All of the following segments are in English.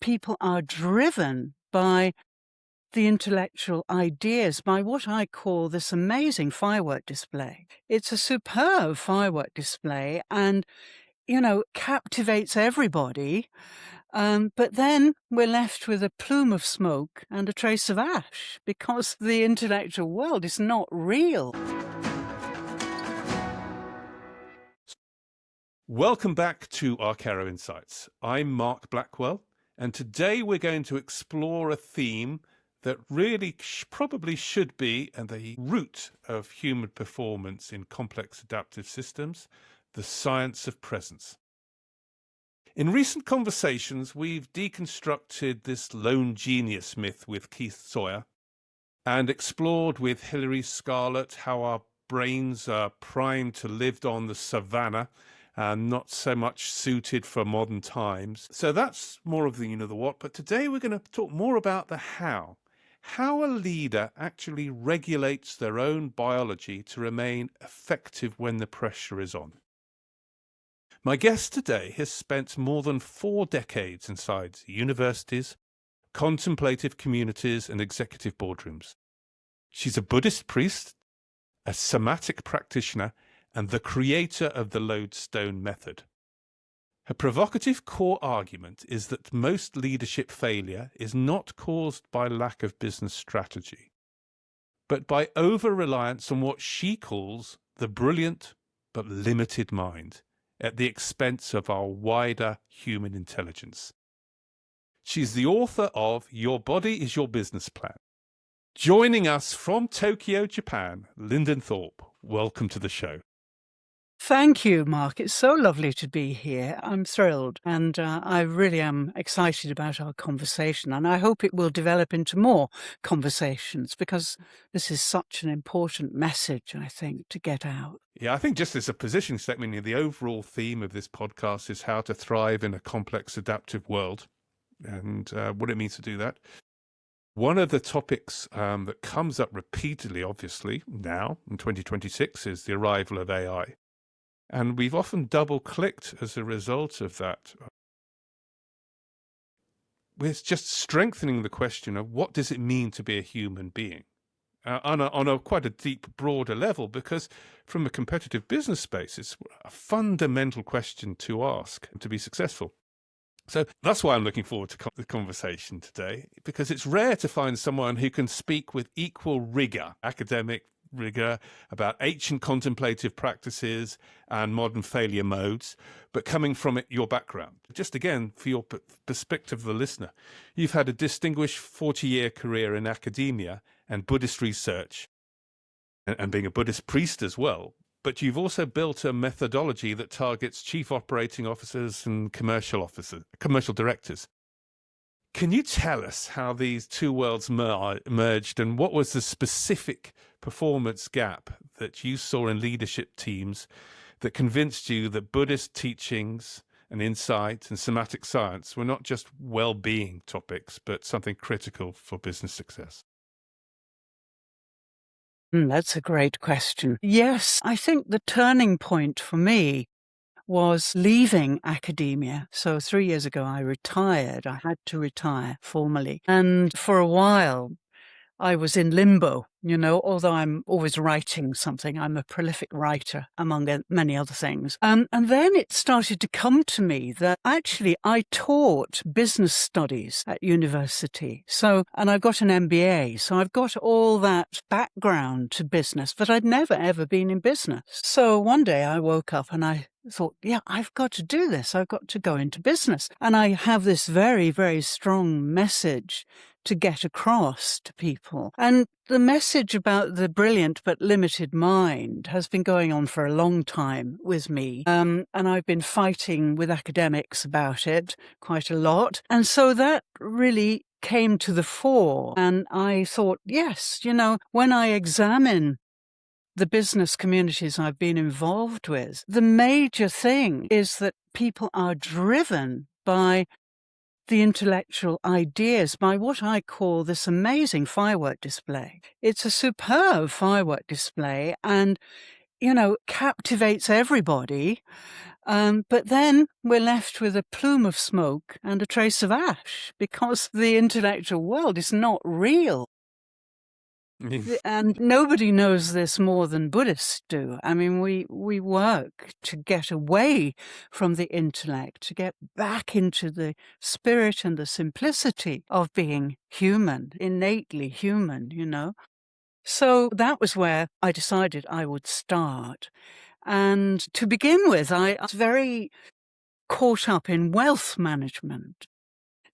people are driven by the intellectual ideas, by what I call this amazing firework display. It's a superb firework display and, captivates everybody. But then we're left with a plume of smoke and a trace of ash because the intellectual world is not real. Welcome back to Arkaro Insights. I'm Mark Blackwell, and today we're going to explore a theme that really probably should be at the root of human performance in complex adaptive systems, the science of presence. In recent conversations, we've deconstructed this lone genius myth with Keith Sawyer and explored with Hilary, Scarlett, how our brains are primed to live on the savannah and not so much suited for modern times. So that's more of the the what, but today we're going to talk more about the how. How a leader actually regulates their own biology to remain effective when the pressure is on. My guest today has spent more than 4 decades inside universities, contemplative communities, and executive boardrooms. She's a Buddhist priest, a somatic practitioner, and the creator of the Lodestone Method. Her provocative core argument is that most leadership failure is not caused by lack of business strategy, but by over-reliance on what she calls the brilliant but limited mind, at the expense of our wider human intelligence. She's the author of Your Body is Your Business Plan. Joining us from Tokyo, Japan, Linden Thorp. Welcome to the show. Thank you, Mark. It's so lovely to be here. I'm thrilled, and I really am excited about our conversation, and I hope it will develop into more conversations because this is such an important message, I think, to get out. Yeah, I think just as a position statement, the overall theme of this podcast is how to thrive in a complex adaptive world and what it means to do that. One of the topics that comes up repeatedly, obviously, now in 2026 is the arrival of AI. And we've often double-clicked as a result of that. We're just strengthening the question of what does it mean to be a human being on a quite a deep, broader level, because from a competitive business space, it's a fundamental question to ask to be successful. So that's why I'm looking forward to the conversation today, because it's rare to find someone who can speak with equal rigor, academic rigor, about ancient contemplative practices and modern failure modes, but coming from your background. Just again, for your perspective of the listener, you've had a distinguished 40-year career in academia and Buddhist research, and being a Buddhist priest as well. But you've also built a methodology that targets chief operating officers and commercial directors. Can you tell us how these two worlds merged, and what was the specific performance gap that you saw in leadership teams that convinced you that Buddhist teachings and insight and somatic science were not just well-being topics, but something critical for business success? That's a great question. Yes, I think the turning point for me was leaving academia. So 3 years ago, I retired. I had to retire formally. And for a while, I was in limbo, although I'm always writing something. I'm a prolific writer, among many other things. And then it started to come to me that actually I taught business studies at university. And I've got an MBA, so I've got all that background to business, but I'd never, ever been in business. So one day I woke up and I thought, yeah, I've got to do this. I've got to go into business. And I have this very, very strong message to get across to people. And the message about the brilliant but limited mind has been going on for a long time with me. And I've been fighting with academics about it quite a lot. And so that really came to the fore. And I thought, yes, when I examine the business communities I've been involved with, the major thing is that people are driven by the intellectual ideas, by what I call this amazing firework display. It's a superb firework display, and captivates everybody. But then we're left with a plume of smoke and a trace of ash because the intellectual world is not real. And nobody knows this more than Buddhists do. I mean, we work to get away from the intellect, to get back into the spirit and the simplicity of being human, innately human. So that was where I decided I would start. And to begin with, I was very caught up in wealth management.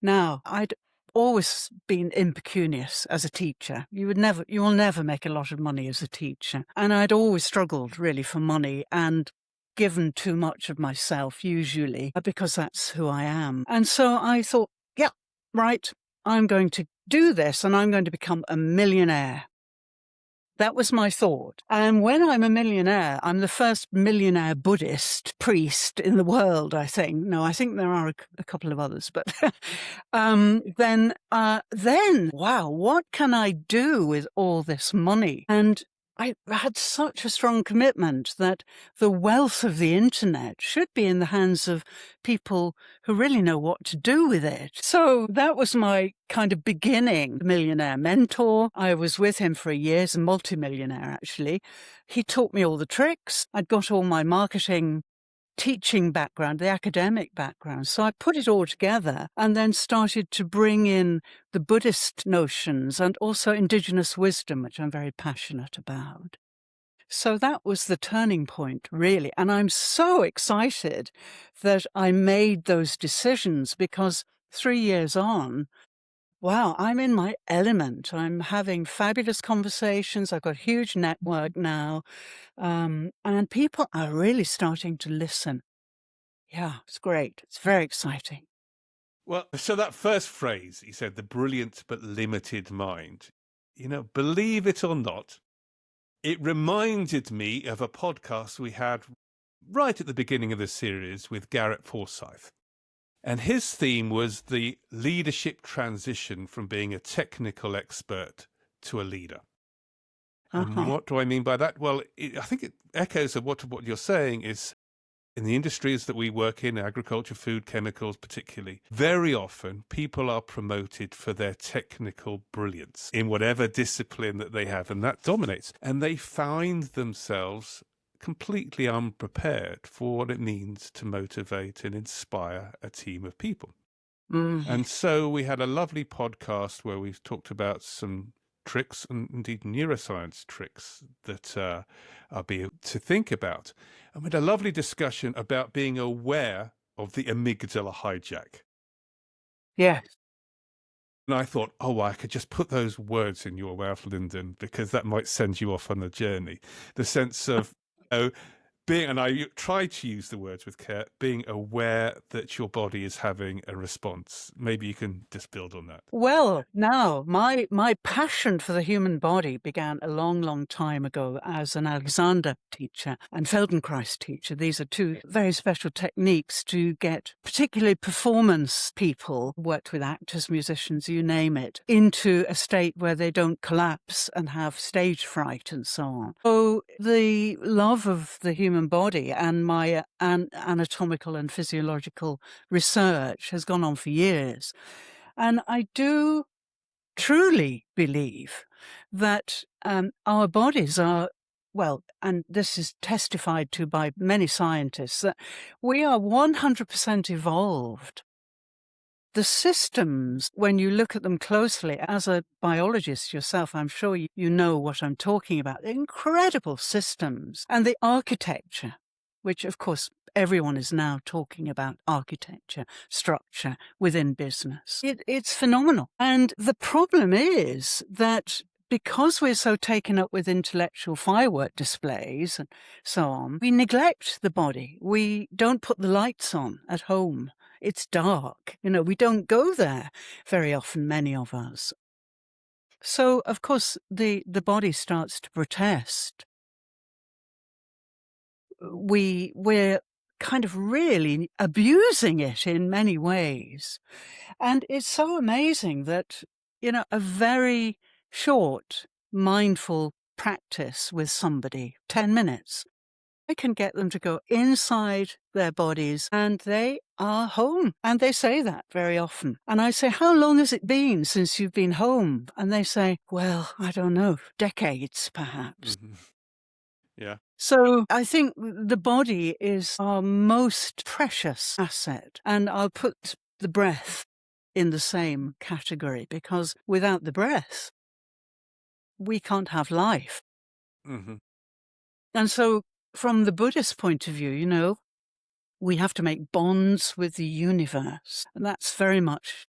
Now, I'd always been impecunious as a teacher. You will never make a lot of money as a teacher. And I'd always struggled really for money and given too much of myself, usually, because that's who I am. And so I thought, yeah, right, I'm going to do this and I'm going to become a millionaire. That was my thought. And when I'm a millionaire, I'm the first millionaire Buddhist priest in the world, I think. No, I think there are a couple of others. But then, wow, what can I do with all this money? And I had such a strong commitment that the wealth of the internet should be in the hands of people who really know what to do with it. So that was my kind of beginning millionaire mentor. I was with him for a year, as a multimillionaire, actually. He taught me all the tricks. I'd got all my marketing teaching background, the academic background. So I put it all together and then started to bring in the Buddhist notions and also indigenous wisdom, which I'm very passionate about. So that was the turning point, really. And I'm so excited that I made those decisions because 3 years on, wow, I'm in my element. I'm having fabulous conversations. I've got a huge network now. And people are really starting to listen. Yeah, it's great. It's very exciting. Well, so that first phrase, you said, the brilliant but limited mind, believe it or not, it reminded me of a podcast we had right at the beginning of the series with Garrett Forsythe. And his theme was the leadership transition from being a technical expert to a leader. And what do I mean by that? Well, I think it echoes of what you're saying is in the industries that we work in, agriculture, food, chemicals particularly, very often people are promoted for their technical brilliance in whatever discipline that they have, and that dominates. And they find themselves completely unprepared for what it means to motivate and inspire a team of people. And so we had a lovely podcast where we talked about some tricks and indeed neuroscience tricks that are being to think about. And we had a lovely discussion about being aware of the amygdala hijack. Yes. And I thought, I could just put those words in your mouth, Linden, because that might send you off on a journey. The sense of being, and I try to use the words with care, being aware that your body is having a response. Maybe you can just build on that. Well, now, my passion for the human body began a long, long time ago as an Alexander teacher and Feldenkrais teacher. These are two very special techniques to get particularly performance people, worked with actors, musicians, you name it, into a state where they don't collapse and have stage fright and so on. So the love of the human body and my anatomical and physiological research has gone on for years. And I do truly believe that our bodies are, well, and this is testified to by many scientists, that we are 100% evolved. The systems, when you look at them closely, as a biologist yourself, I'm sure you know what I'm talking about. They're incredible systems. And the architecture, which of course everyone is now talking about architecture, structure within business. It's phenomenal. And the problem is that because we're so taken up with intellectual firework displays and so on, we neglect the body. We don't put the lights on at home. It's dark. We don't go there very often, many of us. So, of course, the body starts to protest. We're kind of really abusing it in many ways. And it's so amazing that, a very short mindful practice with somebody, 10 minutes, I can get them to go inside their bodies and they are home. And they say that very often. And I say, how long has it been since you've been home? And they say, well, I don't know, decades perhaps. Mm-hmm. Yeah. So I think the body is our most precious asset. And I'll put the breath in the same category, because without the breath, we can't have life. Mm-hmm. And so from the Buddhist point of view, we have to make bonds with the universe. And that's very much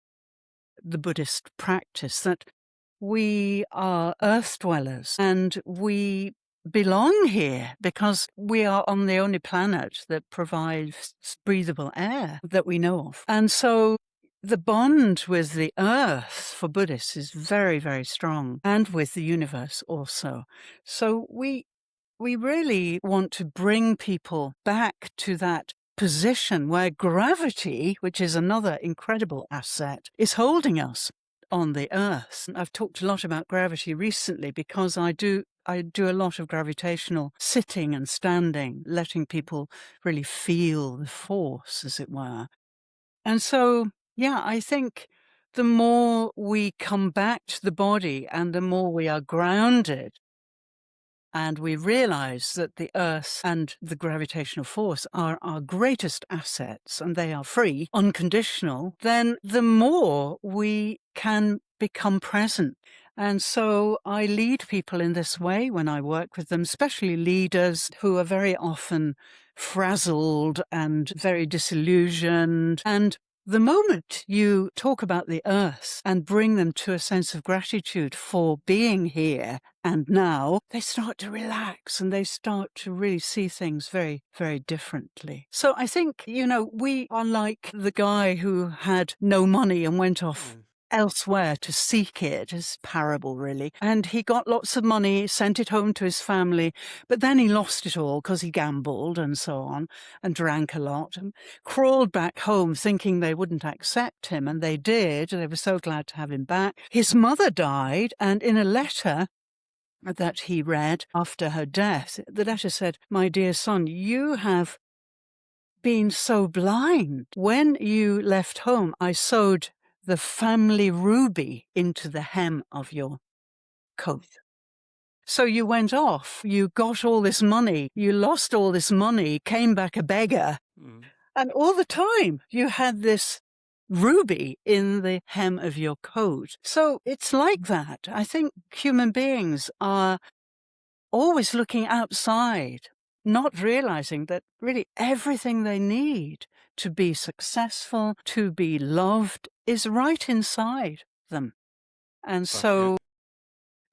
the Buddhist practice, that we are earth dwellers and we belong here because we are on the only planet that provides breathable air that we know of. And so the bond with the earth for Buddhists is very, very strong, and with the universe also. So we really want to bring people back to that position where gravity, which is another incredible asset, is holding us on the earth. I've talked a lot about gravity recently because I do a lot of gravitational sitting and standing, letting people really feel the force, as it were. And so, yeah, I think the more we come back to the body and the more we are grounded, and we realize that the earth and the gravitational force are our greatest assets and they are free, unconditional, then the more we can become present. And so I lead people in this way when I work with them, especially leaders who are very often frazzled and very disillusioned. And the moment you talk about the earth and bring them to a sense of gratitude for being here and now, they start to relax and they start to really see things very, very differently. So I think, we are like the guy who had no money and went off elsewhere to seek it. It's a parable, really. And he got lots of money, sent it home to his family, but then he lost it all because he gambled and so on and drank a lot and crawled back home thinking they wouldn't accept him. And they did. They were so glad to have him back. His mother died, and in a letter that he read after her death, the letter said, "My dear son, you have been so blind. When you left home, I sewed the family ruby into the hem of your coat. So you went off, you got all this money, you lost all this money, came back a beggar, and all the time you had this ruby in the hem of your coat." So it's like that. I think human beings are always looking outside, not realizing that really everything they need to be successful, to be loved, is right inside them. And so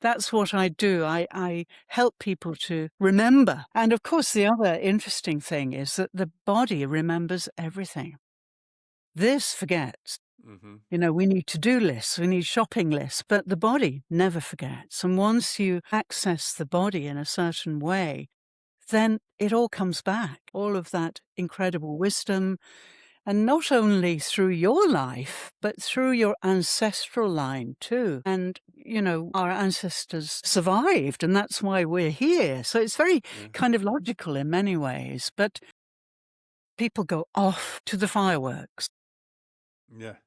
that's what I do. I help people to remember. And of course, the other interesting thing is that the body remembers everything. This forgets. We need to-do lists, we need shopping lists, but the body never forgets. And once you access the body in a certain way, then it all comes back, all of that incredible wisdom, and not only through your life, but through your ancestral line too. And, our ancestors survived, and that's why we're here. So it's very kind of logical in many ways, but people go off to the fireworks. Yeah.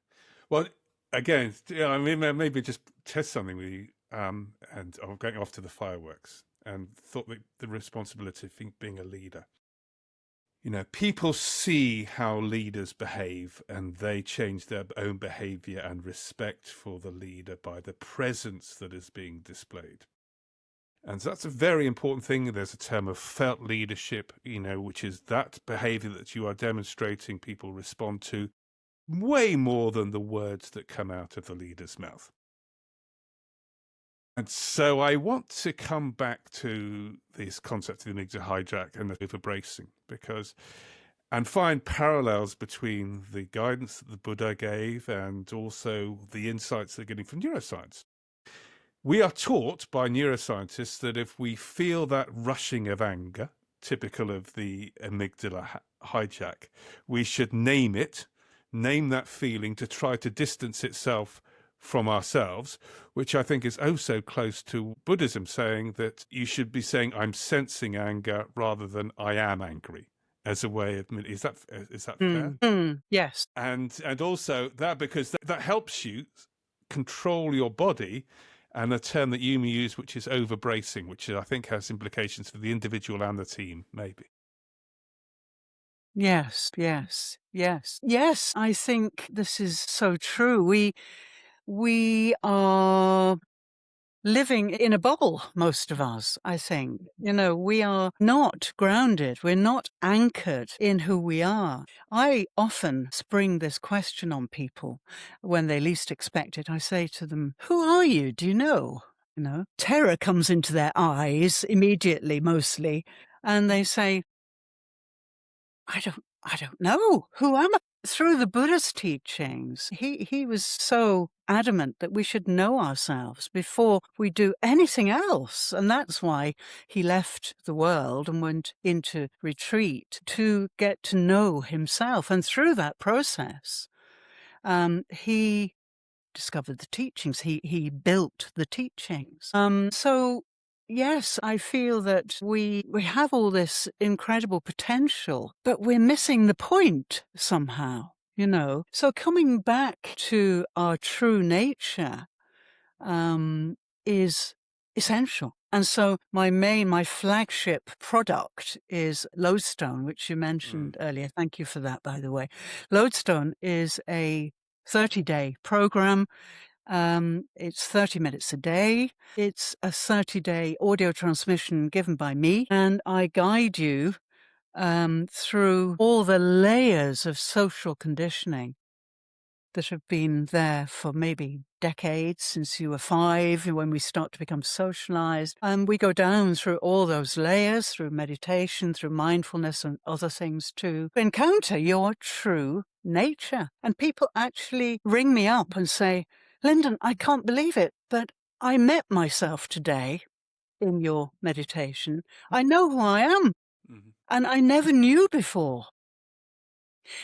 Well, again, I mean, maybe just test something with you, and I'm going off to the fireworks, and thought that the responsibility of being a leader. People see how leaders behave, and they change their own behavior and respect for the leader by the presence that is being displayed. And so that's a very important thing. There's a term of felt leadership, which is that behavior that you are demonstrating, people respond to way more than the words that come out of the leader's mouth. And so I want to come back to this concept of the amygdala hijack and the overbracing, and find parallels between the guidance that the Buddha gave and also the insights they're getting from neuroscience. We are taught by neuroscientists that if we feel that rushing of anger, typical of the amygdala hijack, we should name that feeling to try to distance itself from ourselves, which I think is oh so close to Buddhism, saying that you should be saying, I'm sensing anger rather than I am angry, as a way of, is that fair? Yes. And also that, because that helps you control your body. And a term that you use, which is over-bracing, which I think has implications for the individual and the team, maybe. Yes, yes, yes. Yes, I think this is so true. We are living in a bubble, most of us, I think. You know, we are not grounded. We're not anchored in who we are. I often spring this question on people when they least expect it. I say to them, who are you? Do you know? You know, terror comes into their eyes immediately, mostly. And they say, I don't know. Who am I? Through the Buddhist teachings, he was so adamant that we should know ourselves before we do anything else. And that's why he left the world and went into retreat, to get to know himself. And through that process, he discovered the teachings. He built the teachings. So yes, I feel that we have all this incredible potential, but we're missing the point somehow, you know. So coming back to our true nature is essential. And so my flagship product is Lodestone, which you mentioned earlier. Thank you for that, by the way. Lodestone is a 30-day program. It's 30 minutes a day. It's a 30-day audio transmission given by me, and I guide you through all the layers of social conditioning that have been there for maybe decades, since you were 5, when we start to become socialized. And we go down through all those layers, through meditation, through mindfulness and other things to encounter your true nature. And people actually ring me up and say, Linden, I can't believe it, but I met myself today in your meditation. I know who I am, and I never knew before.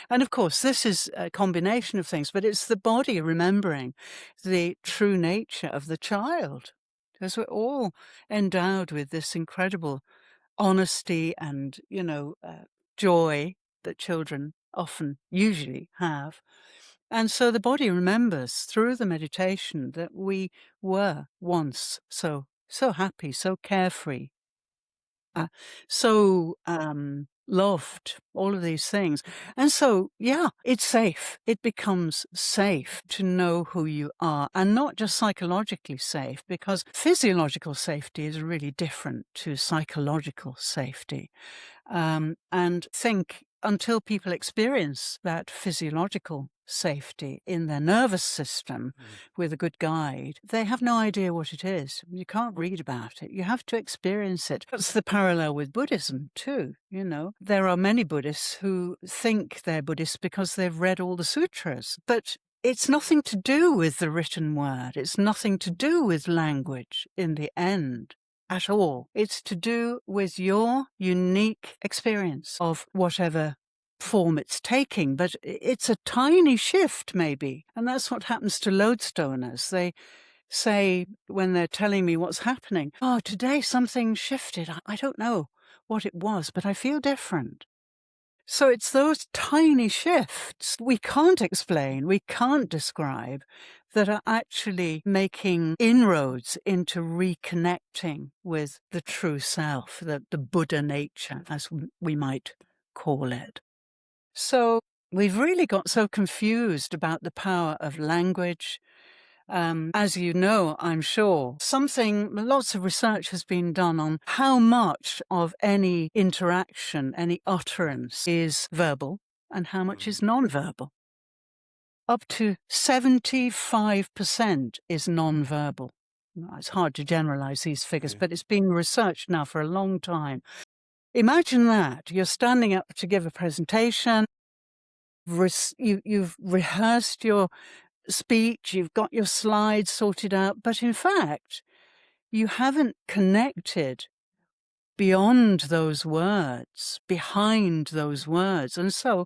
And of course, this is a combination of things, but it's the body remembering the true nature of the child. Because we're all endowed with this incredible honesty and, joy that children often, usually have. And so the body remembers through the meditation that we were once so happy, so carefree, so loved, all of these things. And so, yeah, it's safe. It becomes safe to know who you are, and not just psychologically safe, because physiological safety is really different to psychological safety. And think until people experience that physiological safety in their nervous system with a good guide, they have no idea what it is. You can't read about it. You have to experience it. That's the parallel with Buddhism too. You know, there are many Buddhists who think they're Buddhists because they've read all the sutras, but it's nothing to do with the written word. It's nothing to do with language in the end at all. It's to do with your unique experience of whatever form it's taking, but it's a tiny shift maybe. And that's what happens to lodestoners. They say, when they're telling me what's happening, oh, today something shifted. I don't know what it was, but I feel different. So it's those tiny shifts we can't explain, we can't describe, that are actually making inroads into reconnecting with the true self, the Buddha nature, as we might call it. So we've really got so confused about the power of language. As you know, I'm sure, lots of research has been done on how much of any interaction, any utterance is verbal and how much is nonverbal. Up to 75% is nonverbal. It's hard to generalize these figures, but it's been researched now for a long time. Imagine that. You're standing up to give a presentation. You've rehearsed your speech, you've got your slides sorted out, but in fact, you haven't connected beyond those words, behind those words. And so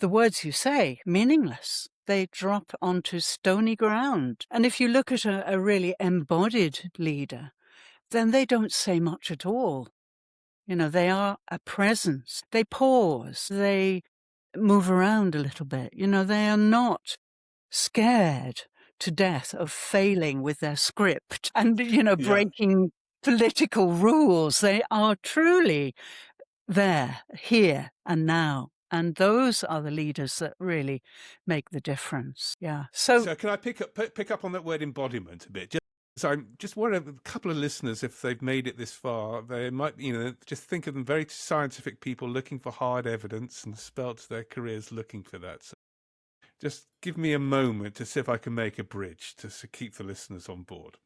the words you say, meaningless. they drop onto stony ground. And if you look at a really embodied leader, then they don't say much at all. They are a presence. They pause. They move around a little bit. They are not scared to death of failing with their script and, Yeah. breaking political rules. They are truly there, here and now. And those are the leaders that really make the difference. Yeah. So can I pick up on that word embodiment a bit? So I'm just wondering, a couple of listeners, if they've made it this far, they might, just think of them very scientific people looking for hard evidence and spelt their careers looking for that. So just give me a moment to see if I can make a bridge to keep the listeners on board.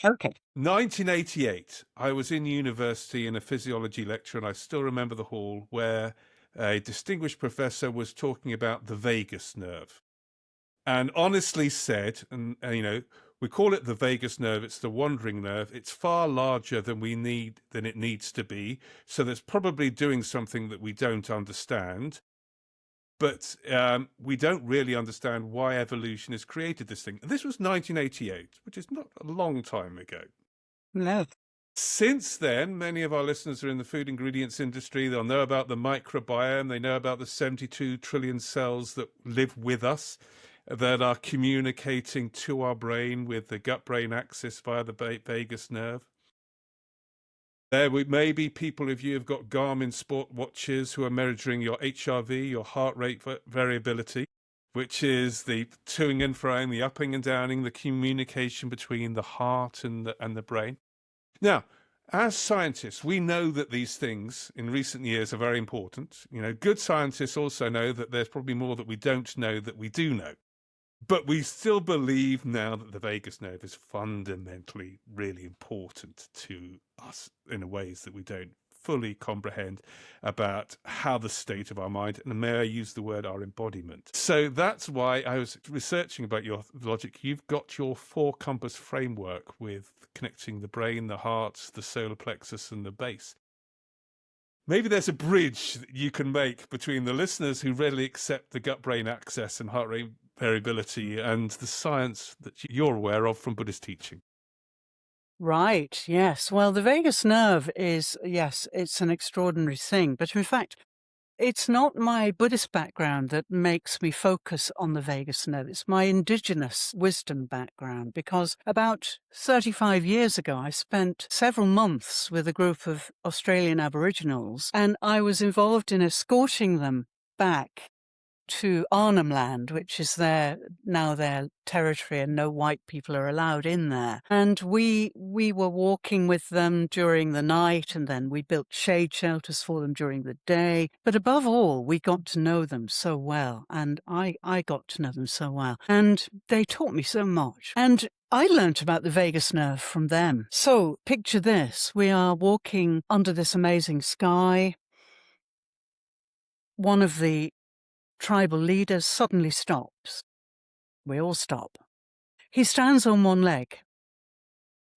Okay. 1988, I was in university in a physiology lecture, and I still remember the hall where a distinguished professor was talking about the vagus nerve, and honestly said, and we call it the vagus nerve. It's the wandering nerve. It's far larger than it needs to be. So that's probably doing something that we don't understand. But we don't really understand why evolution has created this thing. And this was 1988, which is not a long time ago. No. Since then, many of our listeners are in the food ingredients industry. They'll know about the microbiome. They know about the 72 trillion cells that live with us, that are communicating to our brain with the gut-brain axis via the vagus nerve. There may be people of you who've got Garmin sport watches who are measuring your HRV, your heart rate variability, which is the toing and froing, the upping and downing, the communication between the heart and the brain. Now, as scientists, we know that these things in recent years are very important. Good scientists also know that there's probably more that we don't know that we do know. But we still believe now that the vagus nerve is fundamentally really important to us in ways that we don't fully comprehend about how the state of our mind, and may I use the word, our embodiment. So that's why I was researching about your logic. You've got your 4-compass framework with connecting the brain, the heart, the solar plexus, and the base. Maybe there's a bridge that you can make between the listeners who readily accept the gut-brain axis and heart rate variability and the science that you're aware of from Buddhist teaching. Right, yes. Well, the vagus nerve is, yes, it's an extraordinary thing. But in fact, it's not my Buddhist background that makes me focus on the vagus nerve. It's my indigenous wisdom background, because about 35 years ago, I spent several months with a group of Australian Aboriginals, and I was involved in escorting them back to Arnhem Land, which is now their territory, and no white people are allowed in there. And we were walking with them during the night, and then we built shade shelters for them during the day. But above all, we got to know them so well, and I got to know them so well. And they taught me so much. And I learnt about the vagus nerve from them. So picture this. We are walking under this amazing sky. One of the tribal leaders suddenly stops. We all stop. He stands on one leg,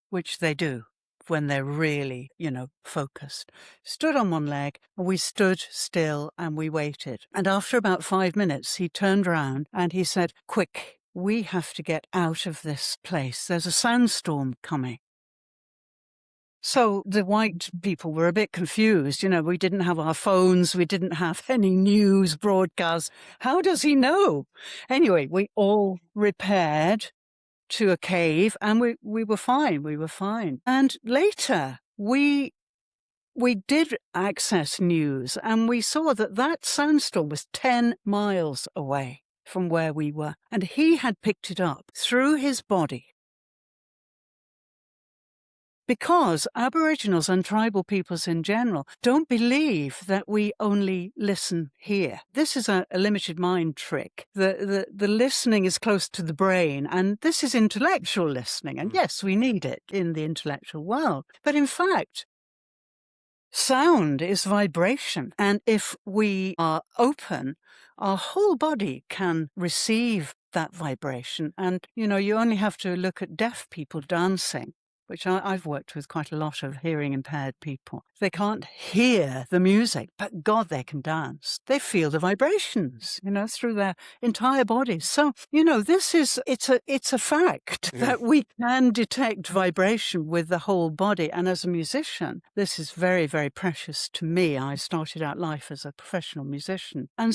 which they do when they're really, focused. Stood on one leg, and we stood still and we waited. And after about 5 minutes, he turned around and he said, "Quick, we have to get out of this place. There's a sandstorm coming." So the white people were a bit confused. We didn't have our phones. We didn't have any news broadcasts. How does he know? Anyway, we all repaired to a cave, and we were fine. We were fine. And later, we did access news, and we saw that sandstorm was 10 miles away from where we were. And he had picked it up through his body. Because Aboriginals and tribal peoples in general don't believe that we only listen here. This is a limited mind trick. The listening is close to the brain, and this is intellectual listening. And yes, we need it in the intellectual world. But in fact, sound is vibration. And if we are open, our whole body can receive that vibration. And, you only have to look at deaf people dancing. which I've worked with quite a lot of hearing impaired people. They can't hear the music, but God, they can dance. They feel the vibrations, through their entire bodies. So, it's a fact that we can detect vibration with the whole body. And as a musician, this is very, very precious to me. I started out life as a professional musician and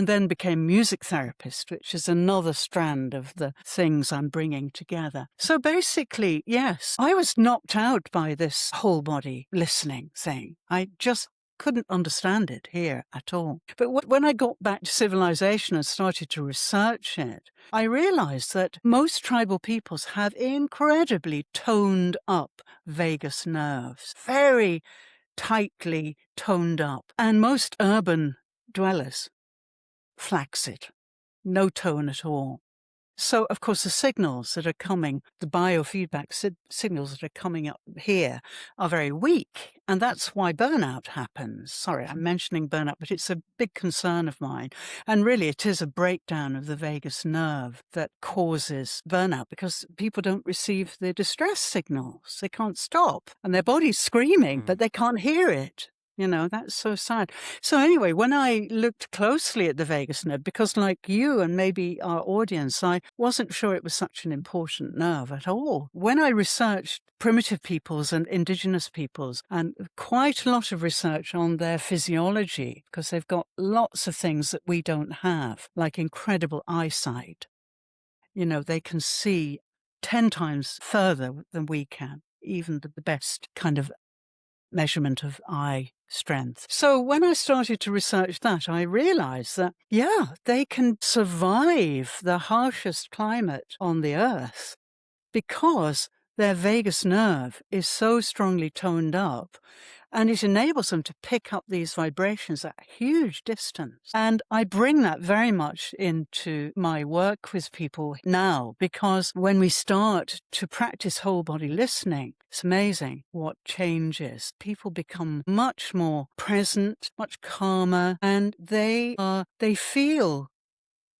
then became music therapist, which is another strand of the things I'm bringing together. So basically, yes, I was knocked out by this whole body listening thing. I just couldn't understand it here at all. But when I got back to civilization and started to research it, I realized that most tribal peoples have incredibly toned up vagus nerves, very tightly toned up. And most urban dwellers, flaccid, no tone at all. So, of course, the signals that are coming, the biofeedback signals that are coming up here are very weak. And that's why burnout happens. Sorry, I'm mentioning burnout, but it's a big concern of mine. And really, it is a breakdown of the vagus nerve that causes burnout because people don't receive the distress signals. They can't stop. And their body's screaming, but they can't hear it. That's so sad. So anyway, when I looked closely at the vagus nerve, because like you and maybe our audience, I wasn't sure it was such an important nerve at all. When I researched primitive peoples and indigenous peoples, and quite a lot of research on their physiology, because they've got lots of things that we don't have, like incredible eyesight. They can see 10 times further than we can, even the best kind of measurement of eye strength. So when I started to research that, I realized that, they can survive the harshest climate on the earth because their vagus nerve is so strongly toned up and it enables them to pick up these vibrations at a huge distance. And I bring that very much into my work with people now, because when we start to practice whole body listening, it's amazing what changes. People become much more present, much calmer, and they feel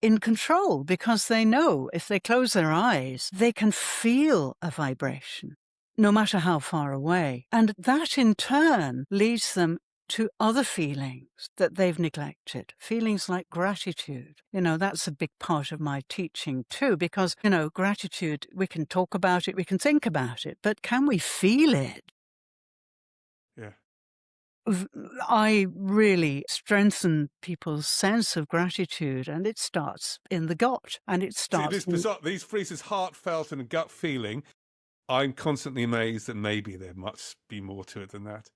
in control because they know if they close their eyes, they can feel a vibration, no matter how far away. And that in turn leads them to other feelings that they've neglected, feelings like gratitude. That's a big part of my teaching too, because, gratitude, we can talk about it, we can think about it, but can we feel it? Yeah. I really strengthen people's sense of gratitude, and it starts in the gut, and it starts. See, this bizarre, these phrases, heartfelt and gut feeling. I'm constantly amazed that maybe there must be more to it than that.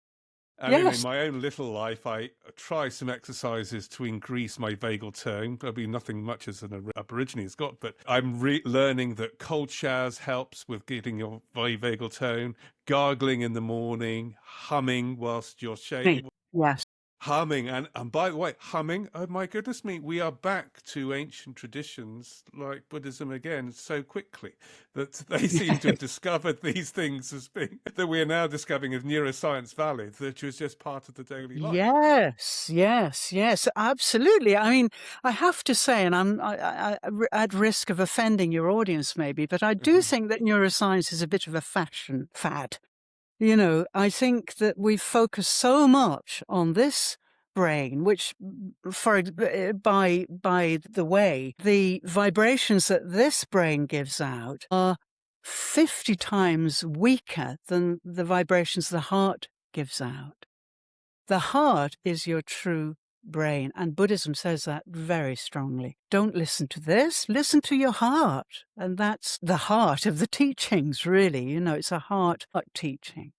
I mean, in my own little life, I try some exercises to increase my vagal tone. I mean, nothing much as an Aborigine has got, but I'm learning that cold showers helps with getting your vagal tone, gargling in the morning, humming whilst you're shaving. Yes. Humming, and by the way, humming, oh my goodness me, we are back to ancient traditions like Buddhism again so quickly that they seem to have discovered these things as being, that we are now discovering as neuroscience valid, that was just part of the daily life. Yes, absolutely. I mean, I have to say, and I'm at risk of offending your audience maybe, but I do think that neuroscience is a bit of a fashion fad. I think that we focus so much on this brain, which, by the way, the vibrations that this brain gives out are 50 times weaker than the vibrations the heart gives out. The heart is your true brain, and Buddhism says that very strongly. Don't listen to this, listen to your heart. And that's the heart of the teachings, really. It's a heart teaching.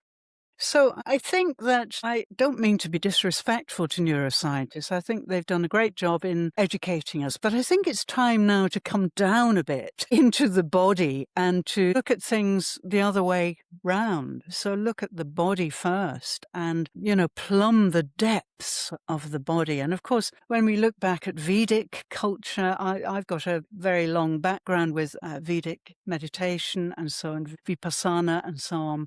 So I think that I don't mean to be disrespectful to neuroscientists. I think they've done a great job in educating us. But I think it's time now to come down a bit into the body and to look at things the other way round. So look at the body first and, plumb the depths of the body. And of course, when we look back at Vedic culture, I've got a very long background with Vedic meditation and so on, Vipassana and so on.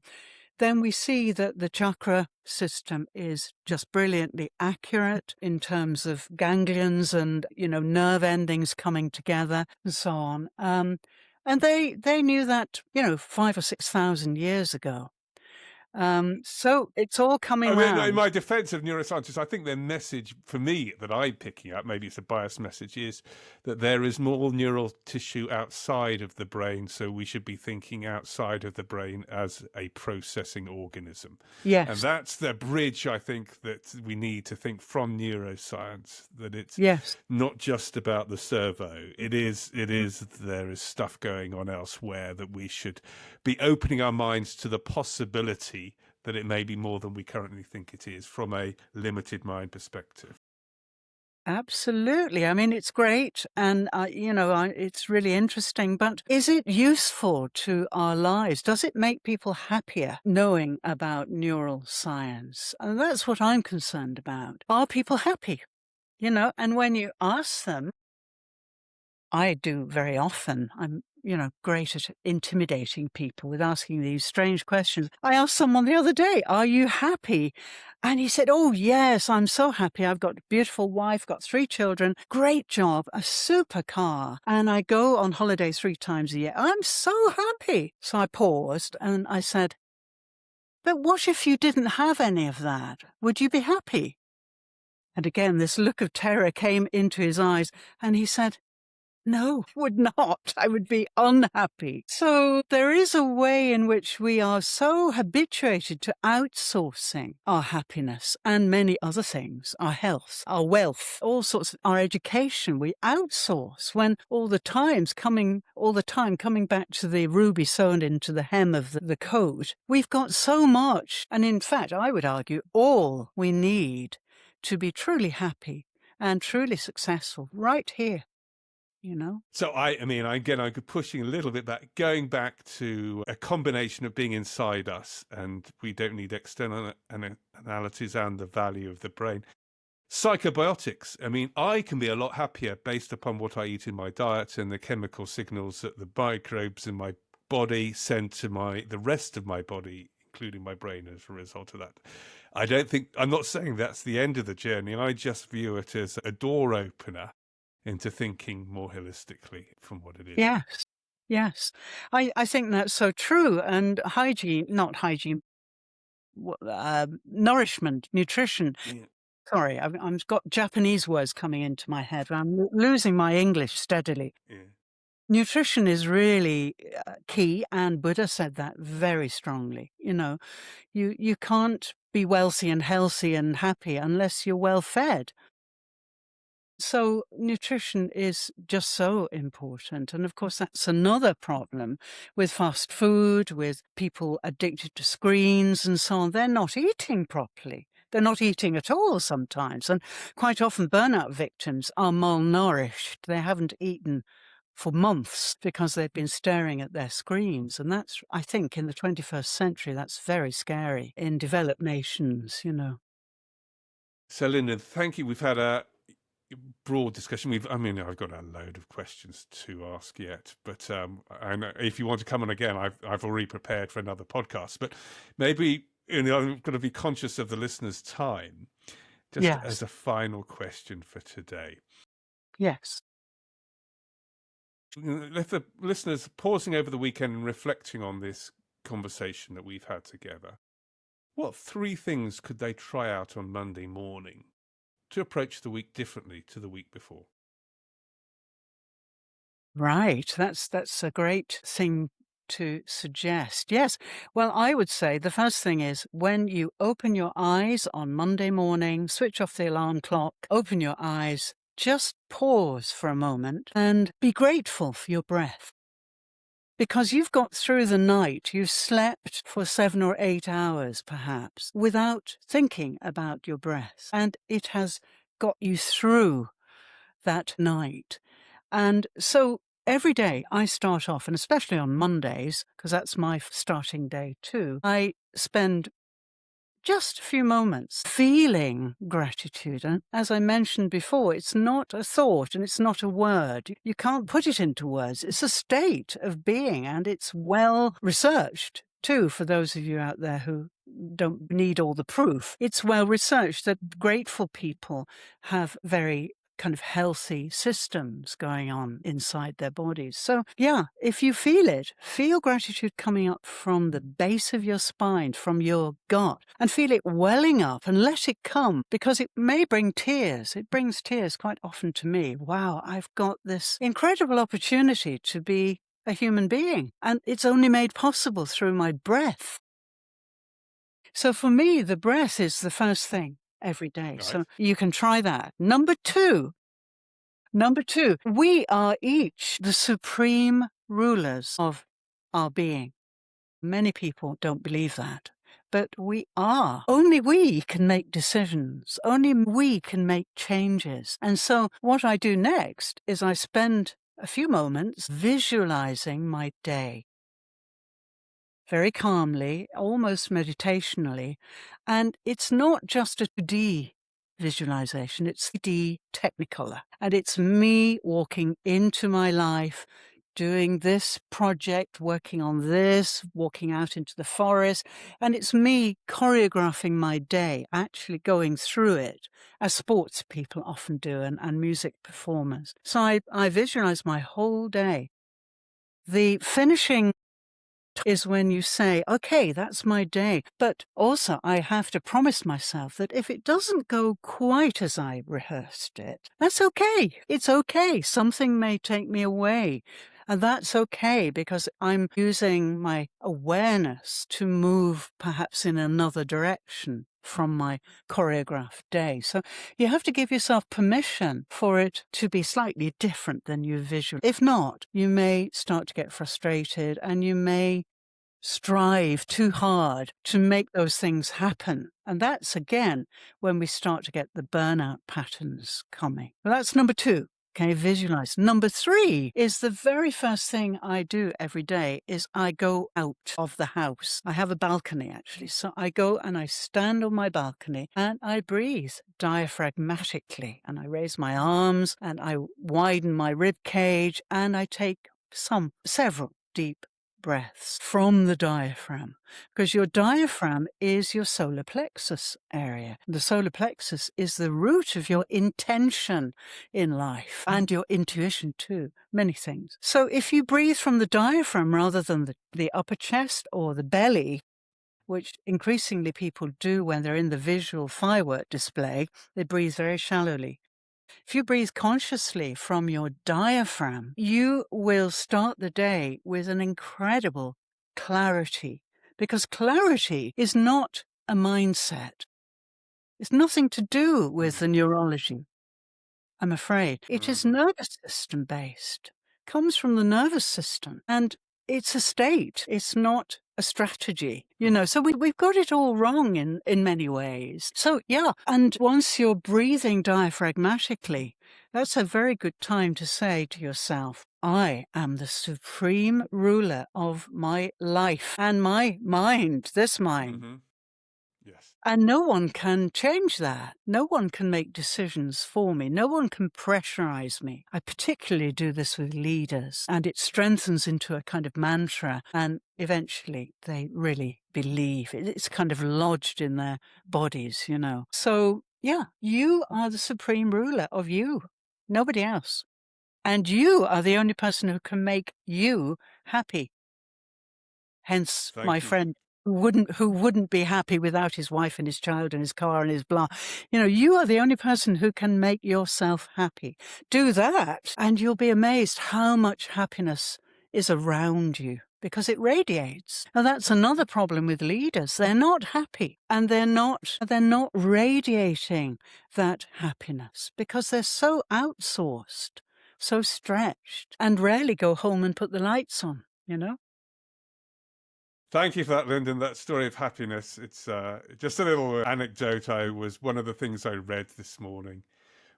Then we see that the chakra system is just brilliantly accurate in terms of ganglions and, nerve endings coming together and so on. And they knew that, 5 or 6,000 years ago. So it's all coming I mean, in round. my defense of neuroscientists, I think their message for me that I'm picking up, maybe it's a biased message, is that there is more neural tissue outside of the brain, so we should be thinking outside of the brain as a processing organism. And Yes, that's the bridge, I think, that we need to think from neuroscience, that it's yes. not just about the servo. There is stuff going on elsewhere that we should be opening our minds to the possibility that it may be more than we currently think it is from a limited mind perspective. Absolutely. I mean, it's great, and it's really interesting. But is it useful to our lives? Does it make people happier knowing about neural science? And that's what I'm concerned about. Are people happy? And when you ask them, I do very often. I'm, great at intimidating people with asking these strange questions. I asked someone the other day, "Are you happy?" And he said, "Oh, yes, I'm so happy. I've got a beautiful wife, got 3 children, great job, a super car, and I go on holiday 3 times a year. I'm so happy." So I paused and I said, "But what if you didn't have any of that? Would you be happy?" And again, this look of terror came into his eyes, and he said, "No, would not. I would be unhappy." So there is a way in which we are so habituated to outsourcing our happiness and many other things, our health, our wealth, all sorts of our education. We outsource when all the time coming back to the ruby sewn into the hem of the coat. We've got so much, and in fact, I would argue all we need to be truly happy and truly successful right here. So I mean, again, I'm pushing a little bit back, going back to a combination of being inside us, and we don't need external analyses and the value of the brain. Psychobiotics. I mean, I can be a lot happier based upon what I eat in my diet and the chemical signals that the microbes in my body send to the rest of my body, including my brain, as a result of that. I'm not saying that's the end of the journey. I just view it as a door opener into thinking more holistically from what it is. Yes, yes. I think that's so true. And not hygiene, nourishment, nutrition. Yeah. Sorry, I've got Japanese words coming into my head. I'm losing my English steadily. Yeah. Nutrition is really key, and Buddha said that very strongly. You can't be wealthy and healthy and happy unless you're well fed. So nutrition is just so important. And of course, that's another problem with fast food, with people addicted to screens and so on. They're not eating properly. They're not eating at all sometimes. And quite often burnout victims are malnourished. They haven't eaten for months because they've been staring at their screens. And that's, I think, in the 21st century, that's very scary in developed nations. So, Linden, thank you. We've had a broad discussion. I've got a load of questions to ask yet, but I know if you want to come on again, I've already prepared for another podcast. But maybe I'm going to be conscious of the listeners' time. Just Yes. as a final question for today. Yes. If the listeners pausing over the weekend and reflecting on this conversation that we've had together, what 3 things could they try out on Monday morning to approach the week differently to the week before? Right. That's a great thing to suggest. Yes. Well, I would say the first thing is when you open your eyes on Monday morning, switch off the alarm clock, open your eyes, just pause for a moment and be grateful for your breath. Because you've got through the night, you've slept for 7 or 8 hours perhaps without thinking about your breath. And it has got you through that night. And so every day I start off, and especially on Mondays, because that's my starting day too, I spend just a few moments feeling gratitude. And as I mentioned before, it's not a thought and it's not a word. You can't put it into words. It's a state of being, and it's well researched too, for those of you out there who don't need all the proof. It's well researched that grateful people have very kind of healthy systems going on inside their bodies. So, yeah, if you feel it, feel gratitude coming up from the base of your spine, from your gut, and feel it welling up and let it come, because it may bring tears. It brings tears quite often to me. Wow, I've got this incredible opportunity to be a human being, and it's only made possible through my breath. So for me, the breath is the first thing every day. Right. So you can try that. Number two, we are each the supreme rulers of our being. Many people don't believe that, but we are. Only we can make decisions. Only we can make changes. And so what I do next is I spend a few moments visualizing my day very calmly, almost meditationally. And it's not just a 2D visualization, it's 3D technicolor. And it's me walking into my life, doing this project, working on this, walking out into the forest. And it's me choreographing my day, actually going through it, as sports people often do, and music performers. So I visualize my whole day. The finishing is when you say, okay, that's my day. But also I have to promise myself that if it doesn't go quite as I rehearsed it, that's okay. It's okay. Something may take me away. And that's okay, because I'm using my awareness to move perhaps in another direction from my choreographed day. So you have to give yourself permission for it to be slightly different than you visualize. If not, you may start to get frustrated, and you may strive too hard to make those things happen. And that's, again, when we start to get the burnout patterns coming. Well, that's number two. Okay, visualize. Number three is the very first thing I do every day is I go out of the house. I have a balcony, actually. So I go and I stand on my balcony and I breathe diaphragmatically, and I raise my arms and I widen my rib cage, and I take several deep breaths from the diaphragm, because your diaphragm is your solar plexus area. The solar plexus is the root of your intention in life and your intuition too, many things. So if you breathe from the diaphragm rather than the upper chest or the belly, which increasingly people do when they're in the visual firework display, they breathe very shallowly. If you breathe consciously from your diaphragm, you will start the day with an incredible clarity, because clarity is not a mindset. It's nothing to do with the neurology, I'm afraid. It is nervous system based, comes from the nervous system, and it's a state. It's not a strategy, so we've got it all wrong in many ways. So, yeah. And once you're breathing diaphragmatically, that's a very good time to say to yourself, I am the supreme ruler of my life and my mind, this mind. Mm-hmm. Yes. And no one can change that. No one can make decisions for me. No one can pressurize me. I particularly do this with leaders, and it strengthens into a kind of mantra, and eventually they really believe it. It's kind of lodged in their bodies, So, yeah, you are the supreme ruler of you, nobody else. And you are the only person who can make you happy. Hence, Thank my you. friend who wouldn't be happy without his wife and his child and his car and his blah. You are the only person who can make yourself happy. Do that, and you'll be amazed how much happiness is around you, because it radiates. Now, that's another problem with leaders. They're not happy, and they're not radiating that happiness because they're so outsourced, so stretched, and rarely go home and put the lights on, Thank you for that, Linden. That story of happiness. It's just a little anecdote. One of the things I read this morning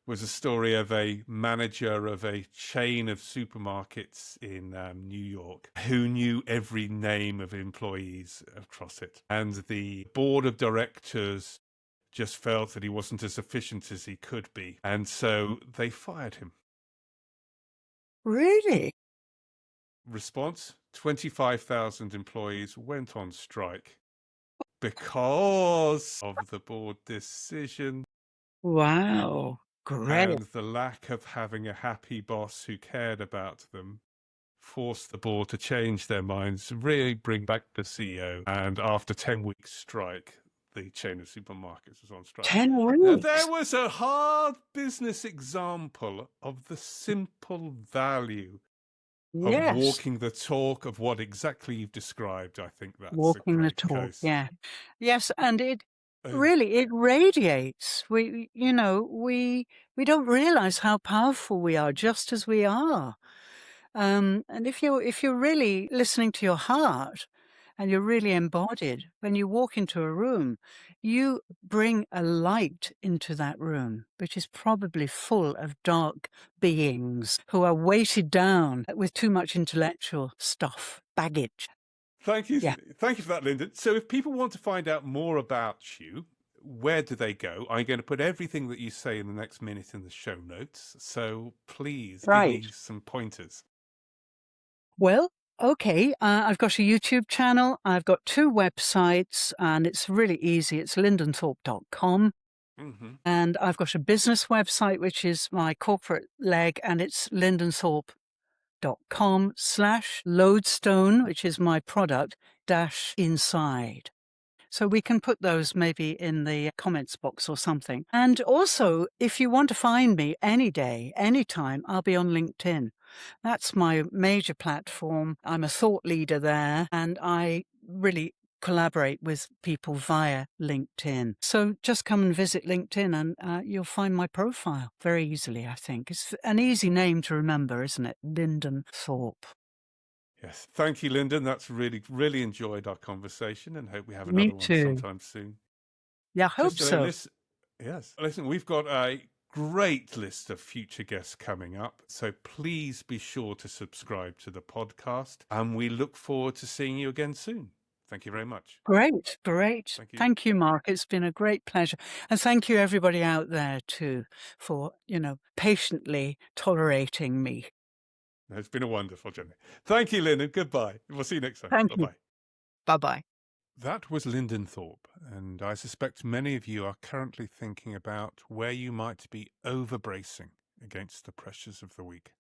was a story of a manager of a chain of supermarkets in New York who knew every name of employees across it. And the board of directors just felt that he wasn't as efficient as he could be. And so they fired him. Really? Response: 25,000 employees went on strike because of the board decision. Wow. Great. And the lack of having a happy boss who cared about them forced the board to change their minds, really bring back the CEO. And after 10 weeks strike, the chain of supermarkets was on strike. 10 Now, weeks. there was a hard business example of the simple value of Yes. walking the talk of what exactly you've described. I think that's Walking a the great talk. case. Yeah. Yes. And it Uh, really, it radiates. We don't realize how powerful we are just as we are. And if you're really listening to your heart and you're really embodied, when you walk into a room, you bring a light into that room, which is probably full of dark beings who are weighted down with too much intellectual stuff, baggage. Thank you. Yeah. Thank you for that, Linden. So if people want to find out more about you, where do they go? I'm going to put everything that you say in the next minute in the show notes. So please give me some pointers. Well, okay. I've got a YouTube channel. I've got 2 websites, and it's really easy. It's lindenthorp.com. Mm-hmm. And I've got a business website, which is my corporate leg, and it's lindenthorp.com/Lodestone, which is my product, -inside. So we can put those maybe in the comments box or something. And also, if you want to find me any day, anytime, I'll be on LinkedIn. That's my major platform. I'm a thought leader there, and I really collaborate with people via LinkedIn. So just come and visit LinkedIn and you'll find my profile very easily, I think. It's an easy name to remember, isn't it? Linden Thorp. Yes. Thank you, Linden. That's really enjoyed our conversation and hope we have Me another one too. sometime soon. Yeah, I hope so. Yes. Listen, we've got a great list of future guests coming up. So please be sure to subscribe to the podcast. And we look forward to seeing you again soon. Thank you very much. Great. Thank you. Mark. It's been a great pleasure. And thank you, everybody out there, too, for, patiently tolerating me. It's been a wonderful journey. Thank you, Linden. Goodbye. We'll see you next time. Thank you. Bye-bye. Bye-bye. That was Linden Thorp, and I suspect many of you are currently thinking about where you might be overbracing against the pressures of the week.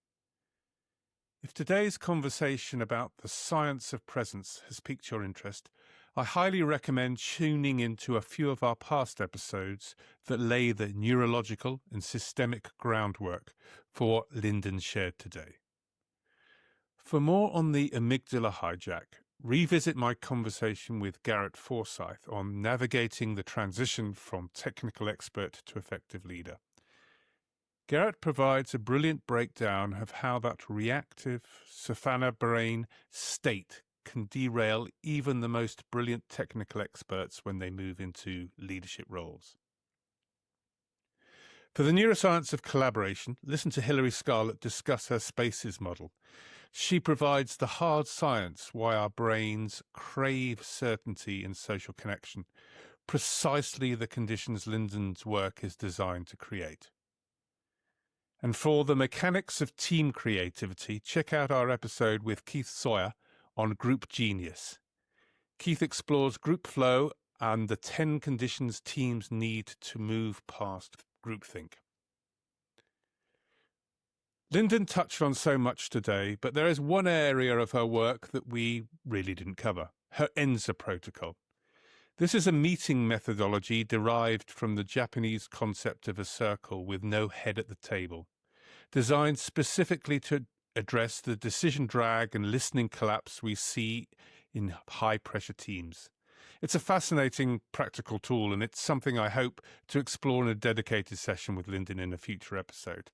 If today's conversation about the science of presence has piqued your interest, I highly recommend tuning into a few of our past episodes that lay the neurological and systemic groundwork for what Linden shared today. For more on the amygdala hijack, revisit my conversation with Garrett Forsythe on navigating the transition from technical expert to effective leader. Garrett provides a brilliant breakdown of how that reactive savannah brain state can derail even the most brilliant technical experts when they move into leadership roles. For the neuroscience of collaboration, listen to Hilary Scarlett discuss her spaces model. She provides the hard science why our brains crave certainty and social connection, precisely the conditions Linden's work is designed to create. And for the mechanics of team creativity, check out our episode with Keith Sawyer on Group Genius. Keith explores group flow and the 10 conditions teams need to move past groupthink. Linden touched on so much today, but there is one area of her work that we really didn't cover, her ENSA protocol. This is a meeting methodology derived from the Japanese concept of a circle with no head at the table, designed specifically to address the decision drag and listening collapse we see in high-pressure teams. It's a fascinating practical tool, and it's something I hope to explore in a dedicated session with Linden in a future episode.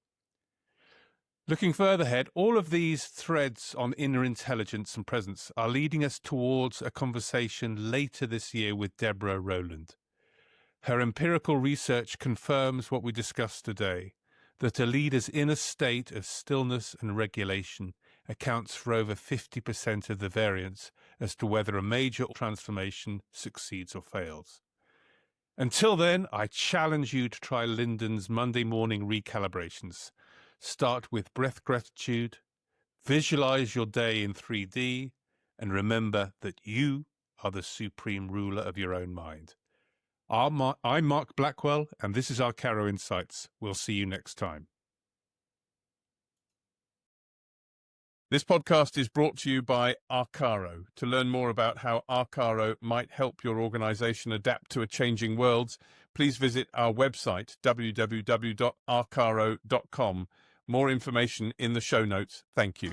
Looking further ahead, all of these threads on inner intelligence and presence are leading us towards a conversation later this year with Deborah Rowland. Her empirical research confirms what we discussed today, that a leader's inner state of stillness and regulation accounts for over 50% of the variance as to whether a major transformation succeeds or fails. Until then, I challenge you to try Linden's Monday morning recalibrations. Start with breath gratitude, visualize your day in 3D, and remember that you are the supreme ruler of your own mind. I'm Mark Blackwell, and this is Arkaro Insights. We'll see you next time. This podcast is brought to you by Arkaro. To learn more about how Arkaro might help your organization adapt to a changing world, please visit our website, www.arkaro.com. More information in the show notes. Thank you.